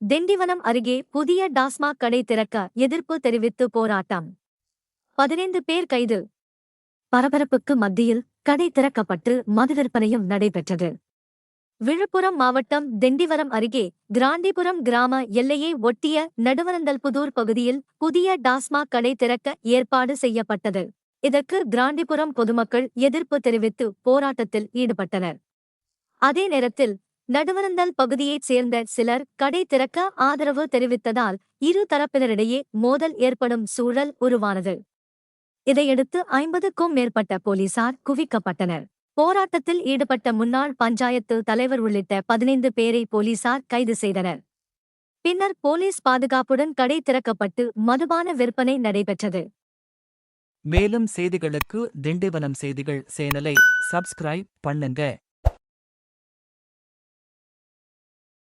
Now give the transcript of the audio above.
திண்டிவனம் அருகே புதிய டாஸ்மாக் கடை திறக்க எதிர்ப்பு தெரிவித்து போராட்டம். 15 பேர் கைது. பரபரப்புக்கு மத்தியில் கடை திறக்கப்பட்டு மது விற்பனையும் நடைபெற்றது. விழுப்புரம் மாவட்டம் திண்டிவனம் அருகே கிராண்டிபுரம் கிராம எல்லையை ஒட்டிய நடுவனந்தல்புதூர் பகுதியில் புதிய டாஸ்மாக் கடை திறக்க ஏற்பாடு செய்யப்பட்டது. இதற்கு கிராண்டிபுரம் பொதுமக்கள் எதிர்ப்பு தெரிவித்து போராட்டத்தில் ஈடுபட்டனர். அதே நேரத்தில் நடுவனந்தல் பகுதியைச் சேர்ந்த சிலர் கடை திறக்க ஆதரவு தெரிவித்ததால் இரு தரப்பினரிடையே மோதல் ஏற்படும் சூழல் உருவானது. இதையடுத்து 50க்கும் மேற்பட்ட போலீசார் குவிக்கப்பட்டனர். போராட்டத்தில் ஈடுபட்ட முன்னாள் பஞ்சாயத்து தலைவர் உள்ளிட்ட 15 பேரை போலீசார் கைது செய்தனர். பின்னர் போலீஸ் பாதுகாப்புடன் கடை திறக்கப்பட்டு மதுபான விற்பனை நடைபெற்றது. மேலும் செய்திகளுக்கு திண்டிவனம் செய்திகள் சேனலை சப்ஸ்கிரைப் பண்ணுங்க.